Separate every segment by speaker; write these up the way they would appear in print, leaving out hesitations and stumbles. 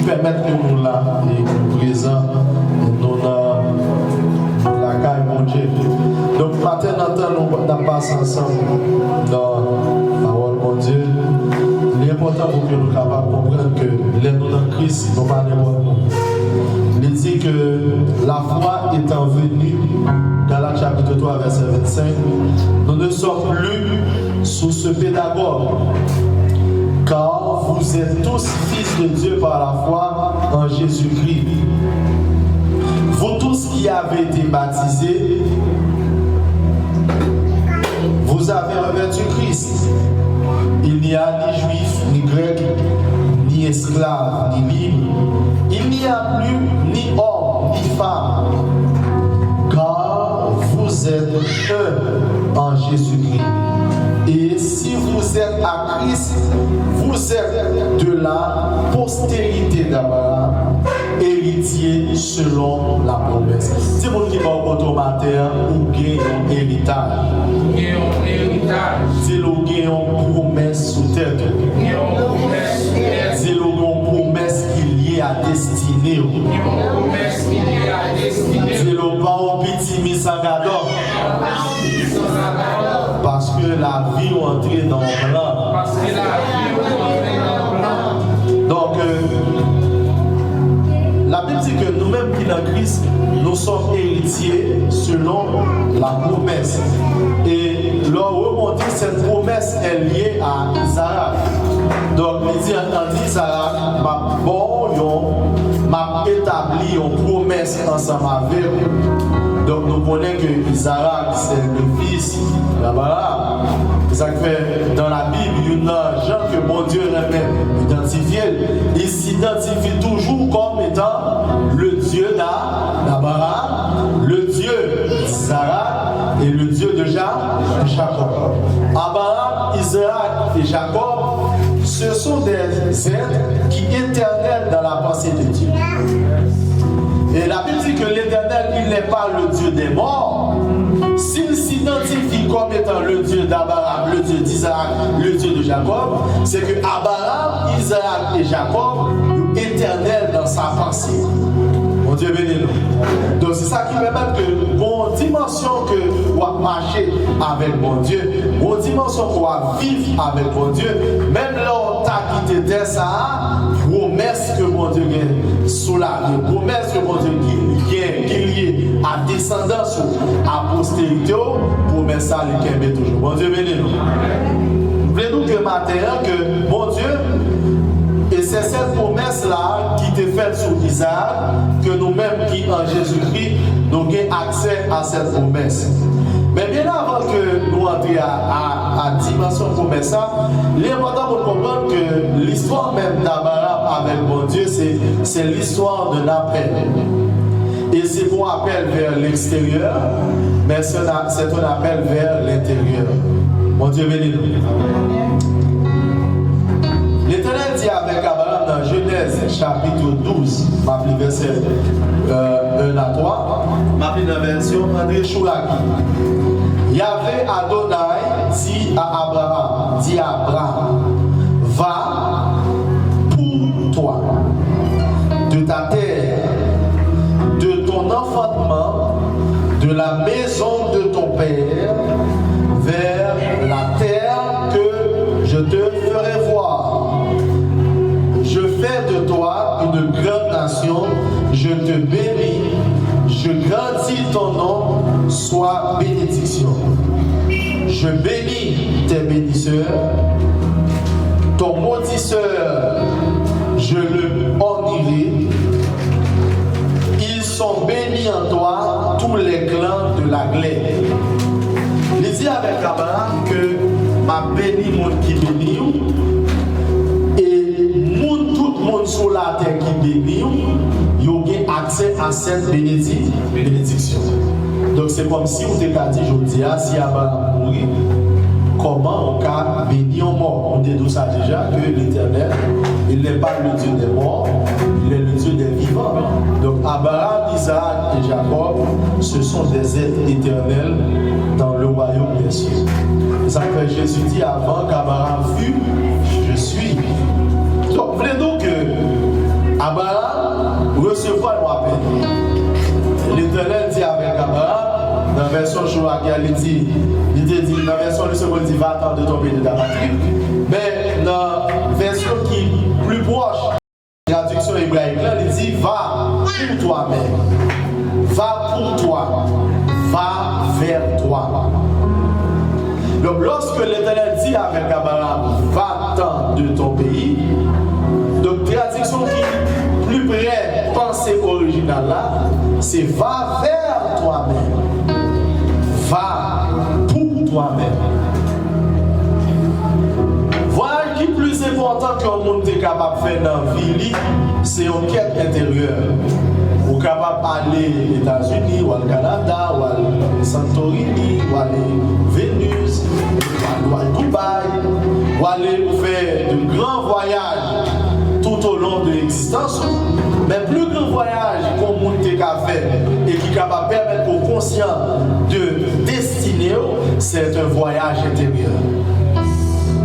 Speaker 1: permet que nous là et nous présents nous la caille mon Dieu. Donc matin nous passons ensemble dans la parole mon Dieu. L'important pour que nous capables de comprendre que les nous dans Christ, nous pas n'importe quoi. Il dit que la foi étant venue, Galates chapitre 3 verset 25, nous ne sommes plus sous ce pédagogue. Car vous êtes tous fils de Dieu par la foi en Jésus-Christ. Vous tous qui avez été baptisés, vous avez revêtu Christ. Il n'y a ni juif, ni grec, ni esclave, ni libre. Il n'y a plus ni homme, ni femme. Car vous êtes un en Jésus-Christ. Et si vous êtes à Christ, vous êtes de la postérité d'Abraham, héritier selon la promesse. Si vous qui va au automateur, vous gagnez un héritage. Si vous gagnez une promesse sous tête. Si vous gagnez une promesse qui est liée à destinée. Si vous pas au petit misangador. Parce que la vie est entrée dans le plan. Donc, la Bible dit que nous-mêmes qui dans Christ, nous sommes héritiers selon la promesse. Et leur remonter, cette promesse est liée à Isaac. Donc, il dit en Isaac, m'a établi une promesse ensemble avec vous. Donc nous connaissons que Isaac c'est le fils d'Abraham. Ça fait dans la Bible, il y a un gens que mon Dieu remet identifié. Il s'identifie toujours comme étant le Dieu d'Abraham, le Dieu d'Isaac et le Dieu de Jacob. Abraham, Isaac et Jacob, ce sont des êtres qui éternels dans la pensée de Dieu. Et la Bible dit que l'Éternel, il n'est pas le Dieu des morts. S'il s'identifie comme étant le Dieu d'Abraham, le Dieu d'Isaac, le Dieu de Jacob, c'est que Abraham, Isaac et Jacob sont éternels dans sa pensée. Mon Dieu béni nous. Donc c'est ça qui permet que mon dimension que on va marcher avec mon Dieu, mon dimension qu'on va vivre avec mon Dieu, même là on t'a quitté de ça, promesse que mon Dieu gagne sous la promesse que mon Dieu gagne qui lié à descendance, à postérité, promesse ça il gagne toujours. Mon Dieu béni nous. Voulez-nous que matin que mon Dieu. Et c'est cette promesse-là qui était faite sur Isaac, que nous-mêmes qui en Jésus-Christ, nous avons accès à cette promesse. Mais bien avant que nous entrions à dimension promesse, l'important pour comprendre que l'histoire même d'Abraham avec mon Dieu, c'est l'histoire d'un appel. Et c'est un appel vers l'extérieur, mais c'est un appel vers l'intérieur. Mon Dieu béni nous. L'Éternel dit avec Abraham dans Genèse chapitre 12, ma verset 1 à 3, ma version André Chouraki. Yahvé Adonai dit à Abraham, va pour toi, de ta terre, de ton enfantement, de la maison de ton père, vers la terre que je te ferai voir. Je fais de toi une grande nation, je te bénis, je grandis ton nom, sois bénédiction. Je bénis tes bénisseurs, ton maudisseur, je le bénirai. Ils sont bénis en toi, tous les clans de la glaire. Il dit avec Abraham que m'a béni mon qui bénit. Sur la terre qui bénit, il y a accès à cette bénédiction. Donc c'est comme si on t'a dit, je dis, si Abraham mourit, comment on peut bénir un mort? On dit tout ça déjà, que l'Éternel, il n'est pas le Dieu des morts, il est le Dieu des vivants. Donc Abraham, Isaac et Jacob, ce sont des êtres éternels dans le royaume des cieux. Ça fait Jésus dit avant qu'Abraham fût, je suis. Donc, voulez donc que Abraham il dit dans la version du second, il dit va-t'en de ton pays de ta patrie. Mais dans la version qui est plus proche, la traduction hébraïque, il dit va pour toi-même. Va pour toi. Va vers toi. Donc lorsque l'Éternel dit avec Abraham, va-t'en de ton pays, donc traduction qui est plus près, pensée originale là, c'est va vers toi-même. Va pour toi-même. Voilà qui est plus important qu'un monde est capable de faire dans la vie, c'est une quête intérieure. Vous êtes capable d'aller aux États-Unis, ou au Canada, ou à Santorini, ou à Vénus, ou à Dubaï, ou aller faire de grands voyages tout au long de l'existence. Mais plus grand voyage qu'on monde a fait et qui est capable de permettre aux conscients de destiner, c'est un voyage intérieur.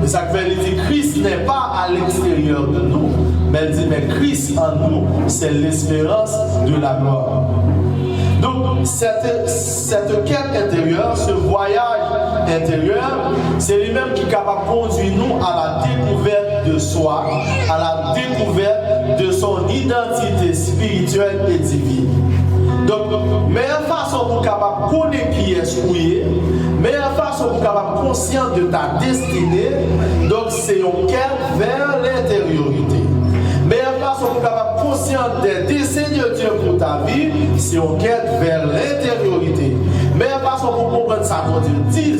Speaker 1: Et ça veut dire que Christ n'est pas à l'extérieur de nous, mais il dit, mais Christ en nous, c'est l'espérance de la gloire. Donc, cette quête intérieure, ce voyage intérieur, c'est lui-même qui est capable de conduire nous à la découverte de soi, à la découverte de son identité spirituelle et divine. Donc, meilleure façon pour capable de connaître qui est souillé, meilleure façon pour capable de conscient de ta destinée, donc c'est une quête vers l'intériorité. Meilleure façon pour capable de conscient des desseins de Dieu pour ta vie, c'est une quête vers l'intériorité. Meilleure façon pour comprendre ça, quand Dieu dit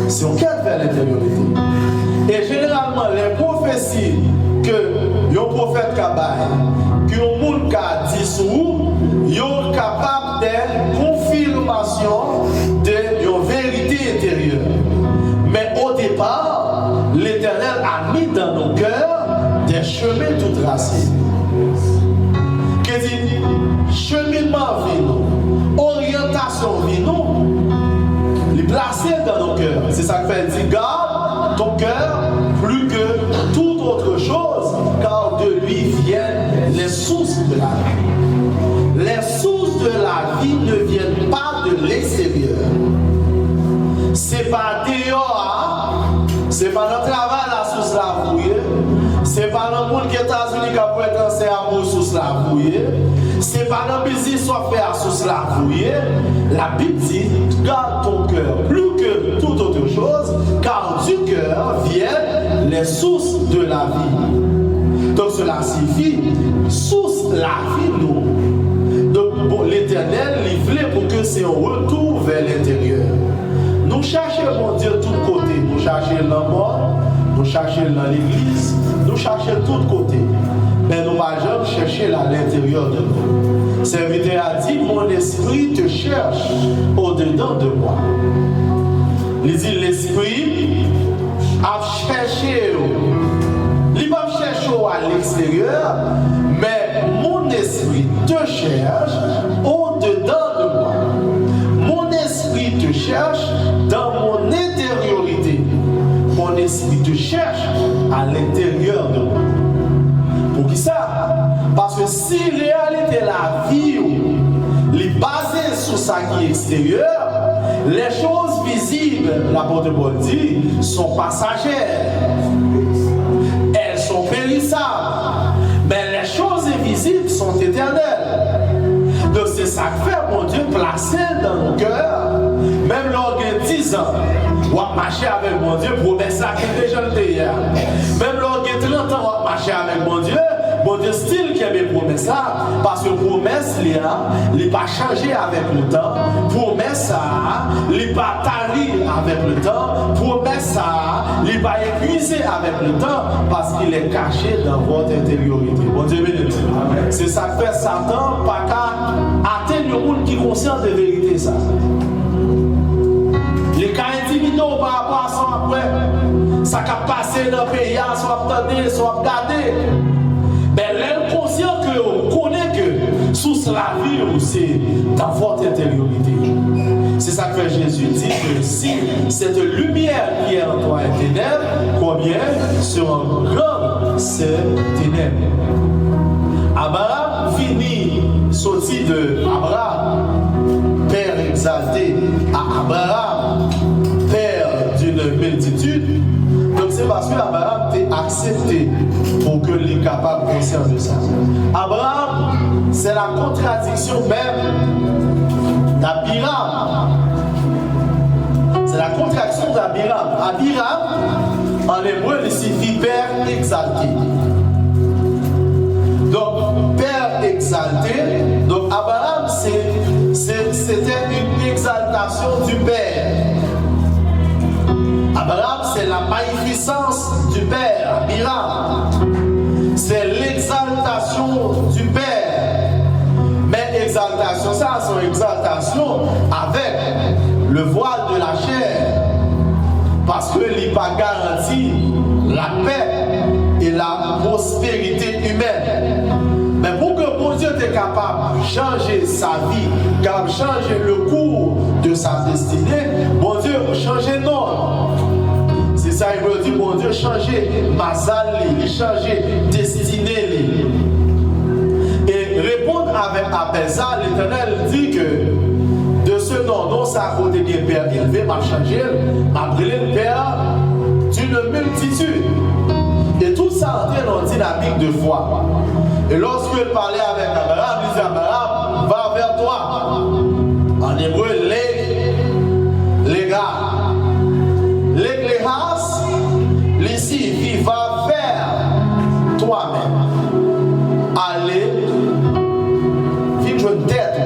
Speaker 1: c'est une quête vers l'intériorité. Et généralement, les prophéties que un prophète Kabaï, que un monde a dit sous, sont capables de confirmation de vérité intérieure. Mais au départ, l'Éternel a mis dans nos cœurs des chemins tout tracés. Que dit cheminement vino, orientation vino, les placer dans nos cœurs. C'est ça que fait dire garde ton cœur plus que toute autre chose, car de lui viennent les sources de la vie. Les sources de la vie ne viennent pas de l'extérieur. C'est pas dehors, c'est pas notre travail la source la fouille, c'est pas dans le monde qui est États-Unis qui a pour être lancé à vous source la fouille, c'est pas dans le business soit fait à source la fouille. La Bible dit garde ton cœur plus que toute autre chose, car du cœur viennent les sources de la vie. Donc cela signifie source la vie nous. Donc bon, l'Éternel livré pour que c'est un retour vers l'intérieur. Nous cherchons mon Dieu de tous côtés. Nous cherchons dans le monde, nous cherchons dans l'église, nous cherchons de tous côtés. Mais nous ne pouvons jamais chercher à l'intérieur de nous. Serviteur a dit, mon esprit te cherche au-dedans de moi. Il dit, l'esprit a cherché, il va chercher à l'extérieur, mais mon esprit te cherche au-dedans de moi. Mon esprit te cherche dans mon intériorité. Mon esprit te cherche à l'intérieur de moi. Pour qui ça? Parce que si réalité la vie est basée sur ça qui est extérieur, les choses visibles, l'apôtre Paul dit, sont passagères. Elles sont périssables. Mais les choses invisibles sont éternelles. Donc c'est ça que fait mon Dieu placer dans nos cœurs, même lors de 10 ans, on va marcher avec mon Dieu, promesse ça qui est déjà le hier. Même lors de 30 ans, on va marcher avec mon Dieu style qui a mes promesses là, parce que promesse il n'est pas changé avec le temps, promesse ça, il n'est pas tari avec le temps, promesse ça, il n'est pas épuisé avec le temps, parce qu'il est caché dans votre intériorité. Bon Dieu béni. C'est ça que fait Satan, pas qu'à atteindre le monde qui est conscient de vérité ça. Les cas intimidés par rapport à ça après, ça qui passé dans le pays, soit attendé, soit regardé. Mais l'être conscient que on connaît que sous la vie c'est dans votre intériorité. C'est ça que Jésus dit que si cette lumière qui est en toi est ténèbres, combien sera grande ces ténèbres. Abraham finit sorti de Abraham, père exalté, à Abraham, père d'une multitude, donc c'est parce que Abraham t'est accepté pour que l'il capable de conscience de ça. Abraham, c'est la contradiction même d'Abiram. C'est la contraction d'Abiram. Abiram, en hébreu, il signifie père exalté. Donc, père exalté. Donc, Abraham, c'était une exaltation du père. Abraham, c'est la magnificence du père. Abiram, c'est l'exaltation du père. Mais exaltation, ça, c'est une exaltation avec le voile de la chair, parce que il pas garanti la paix et la prospérité humaine. Mais pour que bon Dieu soit capable de changer sa vie, capable de changer le cours de sa destinée, bon Dieu changer non. C'est ça, il veut dire bon Dieu changer mazal, il changer destinée. Et répondre avec apaisant, l'Éternel dit que de ce nom, dont ça a côté des pères élevés, m'a changé, m'a brûlé le père d'une multitude. Et tout ça entrait dans une dynamique de foi. Et lorsqu'il parlait avec Abraham, il disait Abraham, va vers toi. En hébreu, les gars. Les races, ici, il va vers toi-même. Allez, vite une tête.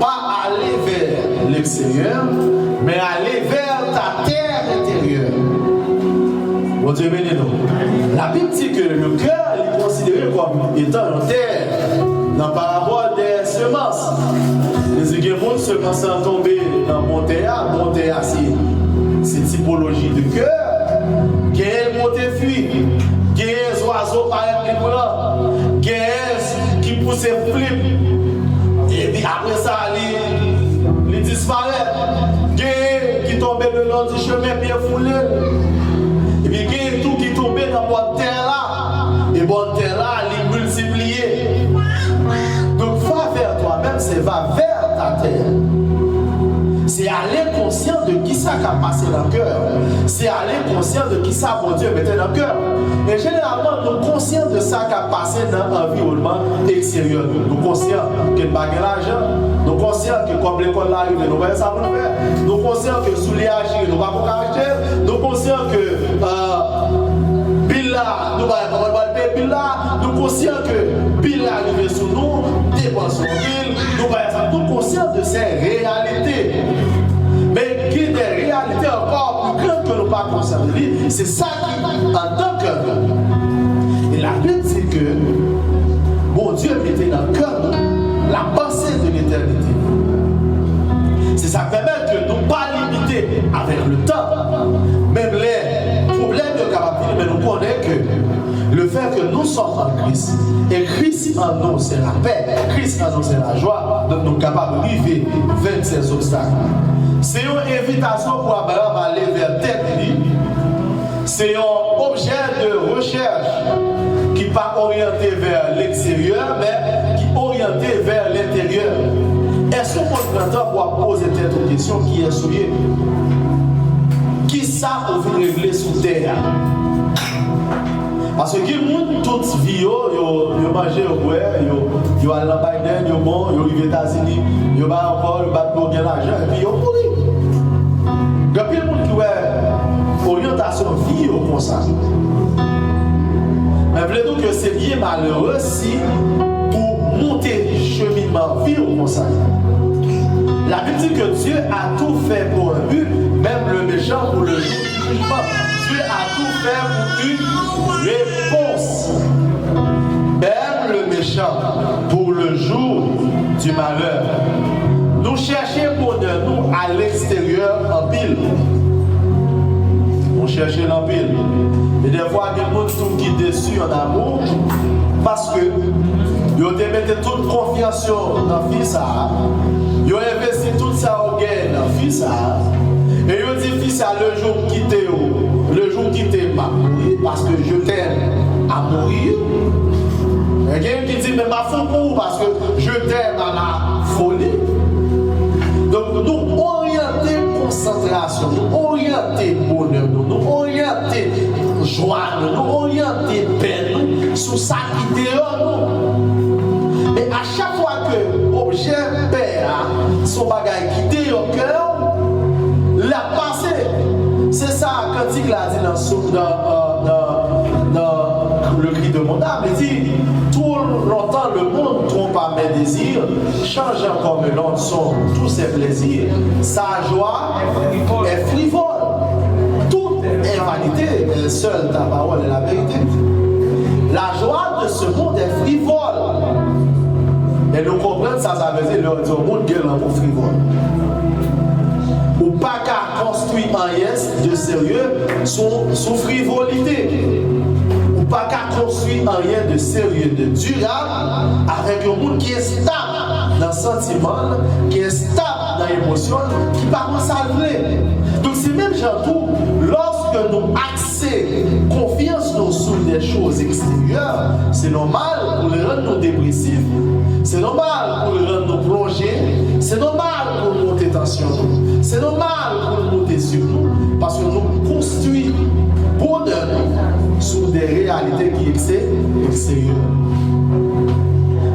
Speaker 1: Pas aller vers l'extérieur, mais aller vers ta terre intérieure. Bon Dieu béni nous. La Bible dit que le cœur est considéré comme étant une terre, dans la parabole des semences. Les gens se commencent à tomber dans mon terre, c'est typologie de cœur. Qui est le monté fuit, qui est les oiseaux par exemple, qui est qui pousse et flip. Et puis après ça, il disparaît. Qui tombe le long du chemin bien foulé. Et puis il y a tout qui tombe dans bonne terre là. Et bonne terre là, il est multiplié. Donc va vers toi-même, c'est va vers ta terre. C'est aller conscient de qui ça a passé dans le cœur. C'est aller conscient de qui ça, mon Dieu, mettait dans le cœur. Et généralement, nous sommes conscients de ça qui a passé dans l'environnement extérieur. Nous sommes conscients que nous n'avons pas l'argent. Nous sommes conscients que comme l'école arrive, nous n'avons pas ça pour faire. Nous sommes conscients que sous les agir, nous n'avons pas acheter. Nous sommes conscients que Billa, nous n'avons pas payer Billa. Nous sommes conscients que Billa arrive sous nous, dépense sur Bill. Nous sommes conscients de ces réalités. Mais qui est des réalités encore plus grandes que nous ne pas conscients de lui, c'est ça qui, en tant que. Et la Bible dit que mon Dieu mettait dans le cœur la pensée de l'éternité. C'est ça qui permet que nous ne pas limiter avec le temps. Même les problèmes de capacité, mais nous connaissons que le fait que nous sommes en Christ, et Christ en nous c'est la paix, Christ en nous c'est la joie, donc nous sommes capables de vivre 26 obstacles. C'est une invitation pour Abraham à aller vers tête. C'est un objet de recherche qui n'est pas orienté vers l'extérieur, mais qui est orienté vers l'intérieur. Est-ce qu'on prend le temps pour poser cette question qui est souillée? Qui ça on veut régler sous terre? Parce que les gens, toute vie, ils mangent, ils vont à la Biden, ils vont aux États-Unis, ils vont encore, ils vont gagner l'argent, et puis ils vont mourir. Il y a plein de gens qui ont orientation vie comme ça. Mais je veux dire que c'est bien malheureux si pour monter cheminement vie comme ça. La Bible dit que Dieu a tout fait pour un but, même le méchant pour le jour du jugement. Dieu a tout fait pour une réponse. Même le méchant pour le jour du malheur. Nous cherchons pour nous à l'extérieur en pile. On cherche en pile. Et des fois, il y a des gens qui sont déçus en amour parce que ils ont mis toute confiance dans le fils. Ils ont investi tout ça au gain dans le fils. Et ils ont dit, fils, le jour quitter, le jour quitter, m'a mourir parce que je t'aime à mourir. Il y a quelqu'un qui dit, mais ma fou pour parce que je t'aime à la folie. Donc, nous, concentration, nous orienter bonheur, nous orienter joie, nous orienter paix, sur ça qui dehors nous. Mais à chaque fois que l'objet paix, son bagage qui dehors au cœur, la passé. C'est ça quand il a dit dans le cri de mon âme, il dit tout longtemps le monde trompe à mes désirs, changeant comme l'onde son tous ses plaisirs, sa joie est frivole. Tout est vanité, mais seule ta parole est la vérité. La joie de ce monde est frivole. Et nous comprenons ça, ça veut dire le monde qui est l'amour frivole. Ou pas qu'à construire un yes de sérieux sous frivolité. Ou pas qu'à construire un rien de sérieux, de durable, avec un monde qui est stable dans le sentiment, qui est stable dans l'émotion, qui par contre ça le. Donc c'est même genre tout, lorsque nous axons confiance sur des choses extérieures, c'est normal pour les rendre nous dépressifs, c'est normal pour les rendre nous plonger, c'est normal pour nous monter tension, c'est normal pour nous monter sur nous, parce que nous construisons bonheur sur des réalités qui sont extérieures.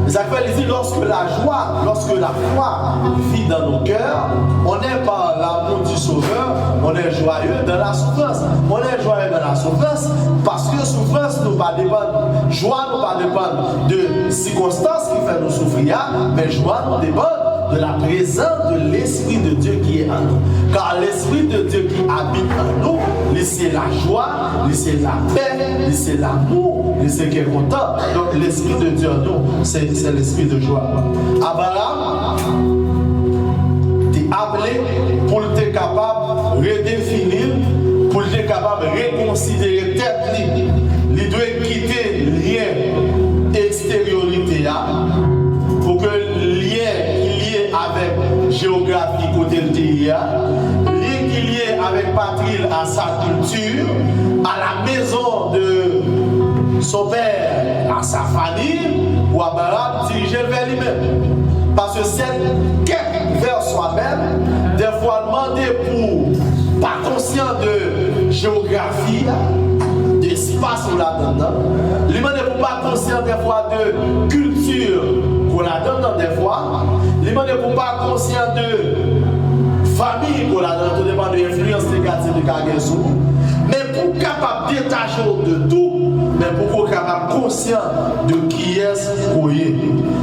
Speaker 1: Ça fait dire lorsque la joie, lorsque la foi vit dans nos cœurs, on est par l'amour du Sauveur, on est joyeux dans la souffrance. On est joyeux dans la souffrance parce que souffrance nous pas dépendre, joie nous pas dépendre de circonstances qui fait nous souffrir, mais joie nous dépend de la présence de l'Esprit de Dieu qui est en nous. Car l'Esprit de Dieu qui habite en nous, c'est la joie, c'est la paix, c'est l'amour, c'est qui est content. Donc l'Esprit de Dieu en nous, c'est l'Esprit de joie. Abraham, tu es appelé pour être capable de redéfinir, pour être capable de reconsidérer tête libre. Il doit quitter le lien extériorité pour que le lien avec géographie côté de terre, lien qui lié avec patrie à sa culture, à la maison de son père, à sa famille, ou à Abraham diriger vers lui-même. Parce que cette quête vers soi-même, des fois demander pour pas conscient de géographie, d'espace ou là-dedans, lui demander pour pas conscient des fois de culture pour la donne des fois, les gens ne sont pas conscients de famille pour la donne, tout dépend de l'influence négative de Kagensou, mais pour capable de détacher de tout, mais pour capable conscient de qui est-ce qu'on est.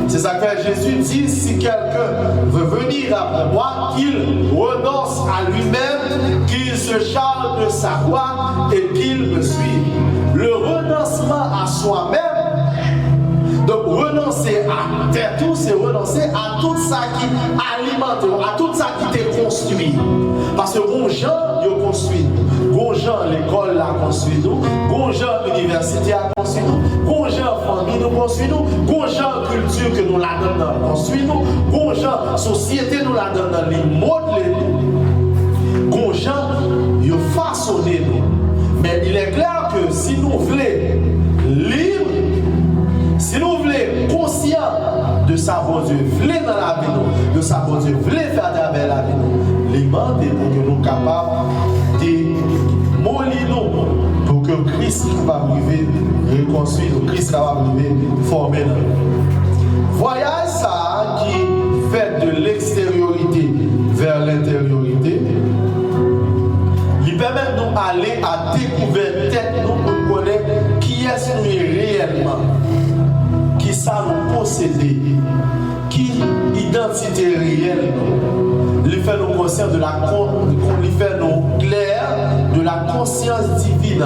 Speaker 1: C'est ça que Jésus dit, si quelqu'un veut venir après moi, qu'il renonce à lui-même, qu'il se charge de sa croix et qu'il me suive. Le renoncement à soi-même, donc renoncer à tout, c'est renoncer à tout ça qui alimente, à tout ça qui t'est construit. Parce que bon gens, ils construisent. Bon gens, l'école l'a construit nous. Bon gens, l'université a construit nous. Bon gens, famille nous construit nous. Bon gens, culture que nous la donnons construit nous. Bon gens, société nous la donne dans les modes nous. Bon gens, ils façonnent nous. Mais il est clair que si nous voulons lire, si nous voulons conscient de savoir Dieu, voulons dans la vie, de savoir Dieu, voulons faire travers la vie, demander pour que nous soyons capables de mollir nous, pour que Christ va arriver reconstruire, Christ va arriver former nous. Voyage ça qui fait de l'extériorité vers l'intériorité, il permet de nous aller à découvrir tête nous pour connaître qui est-ce nous réellement. Qui ça nous posséder, qui identité réelle, lui fait nous conscients de la lui fait nous clair de la conscience divine.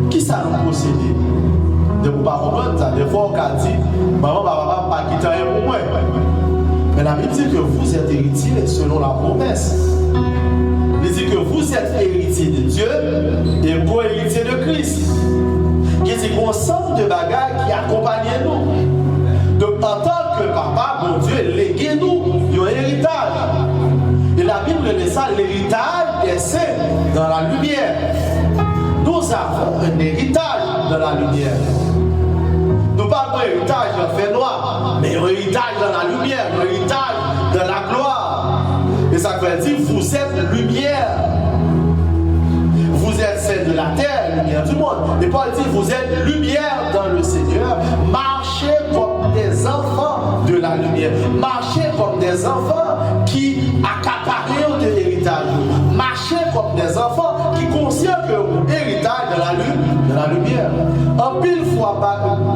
Speaker 1: Qui ça nous posséder? De vous pas comprendre ça. Des fois on a dit, maman, papa, pas quitter rien pour moi. Mais la Bible dit que vous êtes héritiers selon la promesse. Il dit que vous êtes héritiers de Dieu et co-héritiers de Christ. Qui est un ensemble de bagages qui accompagnent nous. Donc, en tant que papa, mon Dieu, léguez nous un héritage. Et la Bible dit ça, l'héritage est saint dans la lumière. Nous avons un héritage dans la lumière. Nous parlons d'un héritage en fait noir, mais un héritage dans la lumière, un héritage dans la gloire. Et ça veut dire, vous êtes lumière. Vous êtes celle de la terre, lumière du monde. Et Paul dit, vous êtes lumière dans le Seigneur. Marchez comme des enfants de la lumière. Marchez comme des enfants qui accaparent de l'héritage. Marchez comme des enfants qui conscients que vous héritage de la lumière. En pile fois,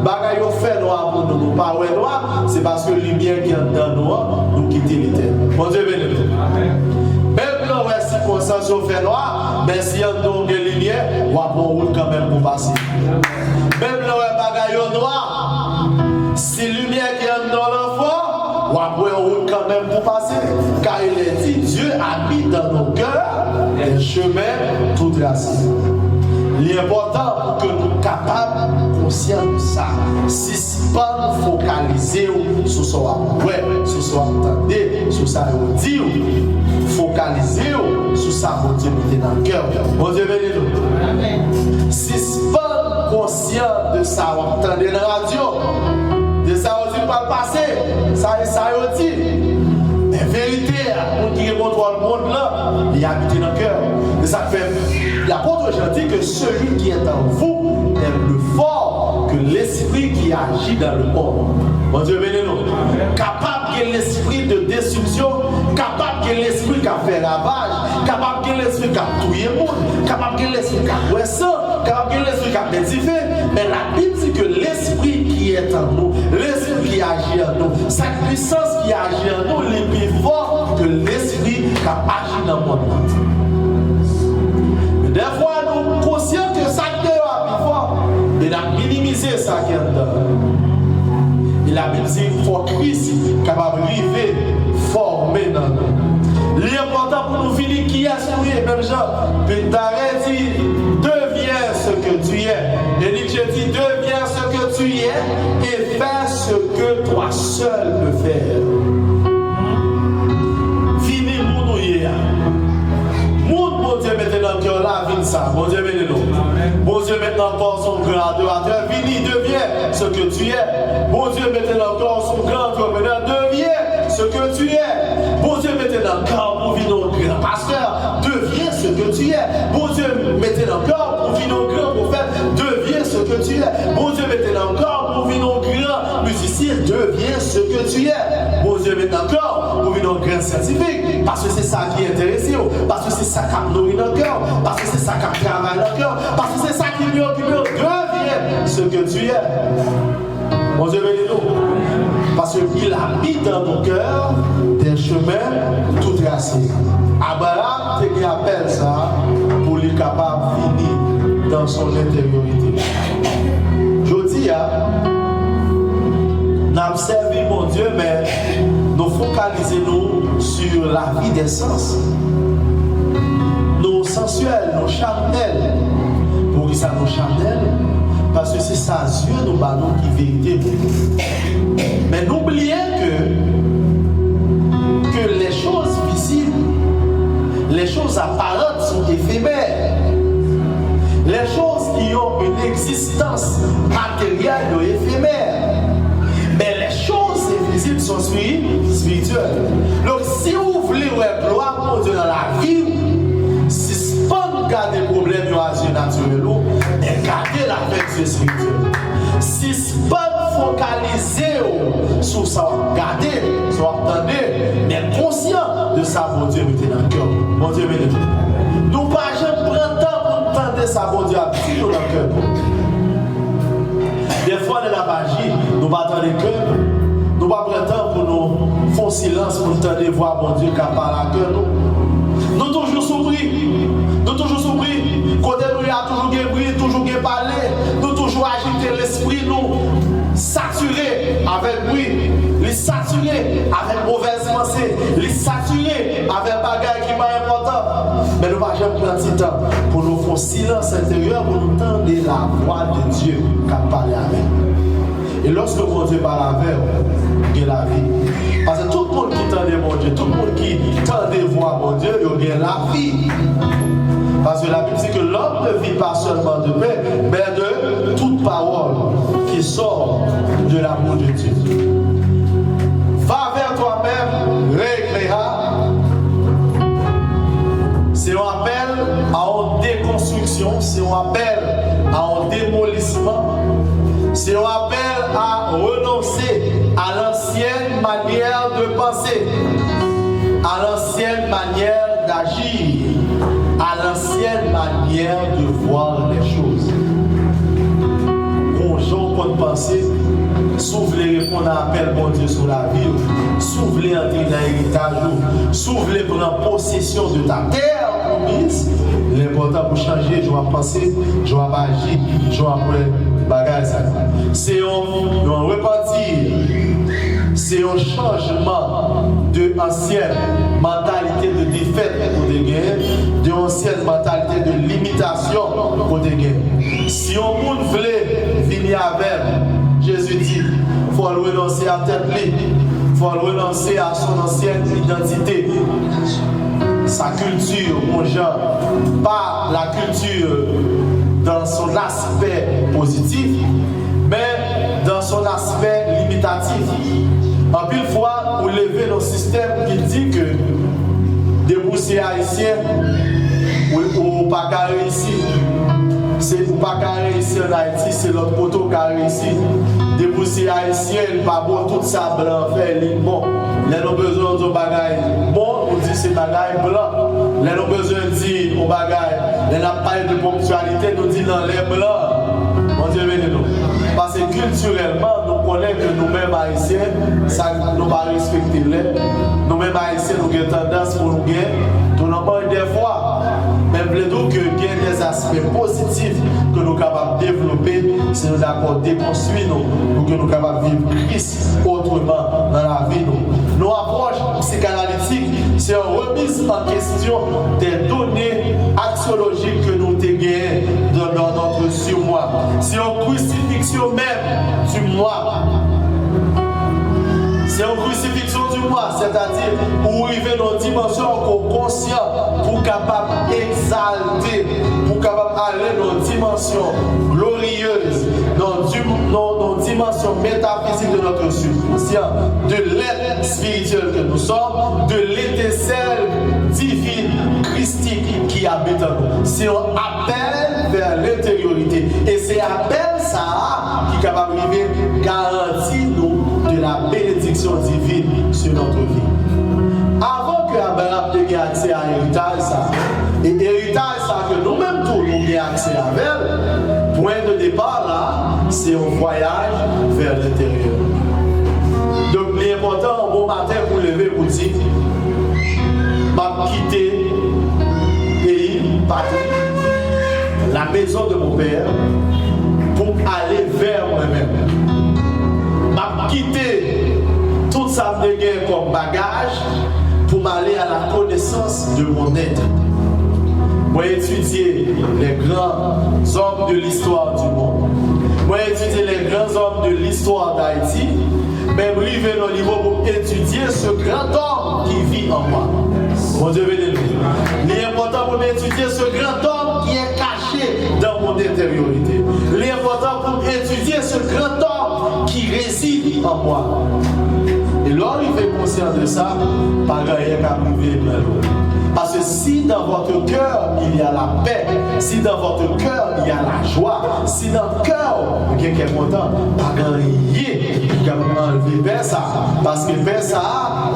Speaker 1: bagaille fait noir pour nous, pas ouais noir, c'est parce que la lumière qui est dans nous, nous quitte l'éternel. Bon Dieu béni. Même quand les circonstances fait noir, mais si on a une lumière, on va route quand même pour passer. Même quand les bagailles noir, si la lumière qui est dans l'enfant, on va route quand même pour passer. Car il est dit, Dieu habite dans nos cœurs les chemins tout tracés. Il est important pour que nous soyons capables, conscients de ça. Si ce n'est pas nous focaliser sur ce qu'on ouais, sur ce qu'on entend, sur ce qu'on dit, focaliser sur ça que Dieu met dans le cœur. Bon Dieu bénis-nous. Si ce n'est pas conscient de ça, on entend dans la radio, de ça on dit pas le passé, ça on dit. Mais vérité, pour qui contrôle le monde là, il habite dans le cœur. Et ça fait, l'apôtre Jean dit que celui qui est en vous est plus fort que l'esprit qui agit dans le monde. Bon Dieu bénis-nous. Capable que l'esprit de destruction, capable que l'esprit qui a fait ravage, capable que l'esprit qui a tué le monde, capable que l'esprit qui a oué sang, capable que l'esprit qui a médifé. Mais la Bible dit que l'esprit qui est en nous, l'esprit qui agit en nous, sa puissance qui agit en nous, est plus fort que l'esprit qui a agi dans le monde. Mais des fois, nous sommes conscients que ça qui est plus fort, et nous avons minimisé ça qui est dedans. Et la Bible dit qu'il faut Christ capable de vivre, former dans nous. L'important pour nous finir qui est souillé, même Jean. Pintaré dit, deviens ce que tu es. Et Nietzsche dit, deviens ce que tu es et fais ce que toi seul peux faire. Fini mon hier. Mon Dieu mettez dans le cœur là, vine ça. Mon Dieu mettez nous. Mon Dieu maintenant encore son grand adorateur. Fini, deviens ce que tu es. Mon Dieu mettez dans le cœur son grand entrepreneur. Deviens ce que tu es. Mon Dieu mettez dans le cœur pour vivre nos grands pasteurs. Deviens ce que tu es. Mon Dieu mettez dans le cœur pour vivre nos grands prophètes. Deviens ce que tu es. Mon Dieu mettez dans le cœur pour vivre nos grands musiciens. Deviens ce que tu es. Mon Dieu mettez dans le cœur pour vivre nos grands scientifiques. Parce que c'est ça qui intéresse. Parce que c'est ça qui nourrit notre cœur. Parce que c'est ça qui travaille notre cœur. Parce que c'est ça qui nous occupe. Deviens ce que tu es. Mon Dieu bénis-nous. Parce qu'il habite dans nos cœurs des chemins tout tracés. Abraham, c'est qui appelle ça pour lui capable de finir dans son intériorité. Je dis, nous avons servi mon Dieu, mais nous focalisons sur la vie des sens. Nos sensuels, nos charnels. Pour qui ça nos charnels? Parce que c'est ça, Dieu nous bat nous qui vérité. Mais n'oubliez que les choses visibles, les choses apparentes sont éphémères. Les choses qui ont une existence matérielle sont éphémères. Mais les choses invisibles sont spirituelles. Donc si vous voulez gloire pour Dieu dans la vie, si ce n'est pas garder le problème de la vie naturelle, mais garder la vie spirituelle. Si ce n'est pas focaliser sur ça, garder, soit entendre, mais conscient de ça, mon Dieu, mettez dans le cœur. Mon Dieu, mettez dans le cœur. Nous pas jamais prendre le temps pour entendre ça, mon Dieu, à toujours dans le cœur. Des fois, dans la magie, nous pas attendre le cœur. Nous pas prendre le temps pour nous faire silence, pour entendre voir, mon Dieu, qui parle à cœur. Nous toujours surpris. Nous toujours surpris. Côté nous, il y a toujours des bruit, toujours des parler. Nous toujours agiter l'esprit, nous saturés avec bruit, les saturés avec mauvaise pensée, les saturés avec bagaille qui n'est pas important. Mais nous ne pouvons jamais prendre ce temps pour nous faire silence intérieur, pour nous entendre la voix de Dieu qui a parlé avec nous. Et lorsque mon Dieu parle avec nous, il y a la vie. Parce que tout le monde qui tend mon Dieu, tout le monde qui tend de voir mon Dieu, il y a la vie. Parce que la Bible dit que l'homme ne vit pas seulement de paix, mais de toute parole qui sort de l'amour de Dieu. Va vers toi-même, rééclaira refroidissement. C'est un appel à renoncer à l'ancienne manière de penser, à l'ancienne manière d'agir, à l'ancienne manière de voir les choses. Bonjour, bonne pensée. S'ouvrir répondre à l'appel bon Dieu sur la vie, s'ouvrir entrer dans l'héritage, s'ouvrir prendre possession de ta terre promise. L'important pour changer, je vais penser, je vais agir, je vais après bagage. C'est un repentir, c'est un changement de ancienne mentalité de défaite pour des guerres, de ancienne mentalité de limitation pour des guerres. Si on monde voulait venir avec, Jésus dit, il faut renoncer à tête libre, il faut renoncer à son ancienne identité, sa culture, mon genre, pas la culture dans son aspect positif, mais dans son aspect limitatif. En pile fois, vous levez nos systèmes qui dit que des boursiers haïtiens ou pas qu'à réussir. C'est pas qu'à réussir en Haïti, c'est l'autre poteau qui a réussi. Des boursiers haïtiens, pas bon, tout ça blanc, fait, bon. Les ont besoin de bagaille. Bon, on dit c'est bagaille blanc. Les ont besoin de dire on bagaille. Les n'a pas de ponctualité, nous dit dans les blancs. Mon Dieu, venez-nous. Parce que culturellement, nous connaissons que nous-mêmes haïtiens, ça nous va respecter les. Nous-mêmes haïtiens, nous avons tendance pour nous gagner. Nous n'avons pas des fois. Même plutôt que il y a des aspects positifs que nous sommes capables de développer, si nous avons déconstruit nous, pour que nous sommes capables de vivre Christ autrement dans la vie. Nos approches psychanalytiques, c'est une remise en question des données axiologiques que nous avons gagnées dans notre surmoi. C'est une crucifixion même du moi. C'est une crucifixion du moi, c'est-à-dire pour arriver dans une dimension encore consciente, pour capable d'exalter, pour capable aller dans une dimension glorieuse, dans une dimension métaphysique de notre subconscient, de l'être spirituel que nous sommes, de l'étincelle divine, christique qui habite en nous. C'est un appel vers l'intériorité. Et c'est appel ça qui est capable de garantir nous de la bénédiction divine sur notre vie. Avant que Abraham ait accès à l'héritage, et l'héritage que nous-mêmes tous nous avons accès à elle, point de départ là, c'est un voyage vers l'intérieur. Donc l'important, un bon matin pour lever pour dire, je quitter le pays, patrie, la maison de mon père, pour aller vers moi-même. Je quitter tout ça comme bagage pour m'aller à la connaissance de mon être. Moi étudier les grands hommes de l'histoire du monde. Moi étudier les grands hommes de l'histoire d'Haïti. Mais arriver au niveau pour étudier ce grand homme qui vit en moi. Mon Dieu béni. L'important pour étudier ce grand homme qui est caché dans mon intériorité. L'important pour étudier ce grand homme qui réside en moi. Et lorsqu'il fait conscience de ça, pas rien qu'à priver dans l'eau. Parce que si dans votre cœur il y a la paix, si dans votre cœur il y a la joie, si dans le cœur quelqu'un est content, pas rien qui a enlevé paix ça. Parce que paix ça,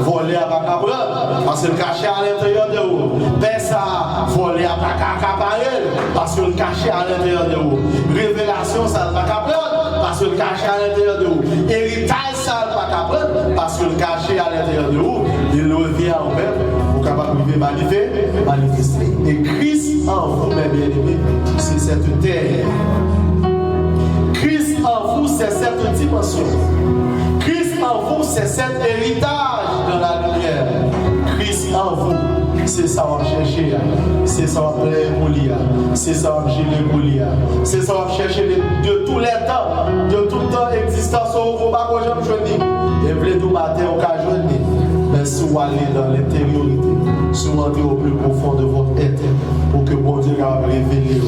Speaker 1: voler à Bacabran, parce que le caché à l'intérieur de vous. Paix ça, voler à Bacacaparel, parce que le caché à l'intérieur de vous. Révélation ça, le Bacabran, parce que le caché à l'intérieur de vous. Héritage ça, le Bacabran, parce que le caché à l'intérieur de vous. Il revient en même. Capable de manifester. Et Christ en vous, mes bien-aimés, c'est cette terre. Christ en vous, c'est cette dimension. Christ en vous, c'est cet héritage de la lumière. Christ en vous, c'est ça qu'on va chercher. C'est ça qu'on va lire. C'est ça qu'on va lire. C'est ça qu'on va chercher de tous les temps, de tout temps existence au combat que j'aime choisir. Et vous nous battre au cas journée. Mais si vous allez dans l'intériorité, si vous entrez au plus profond de votre être, pour que bon Dieu va révéler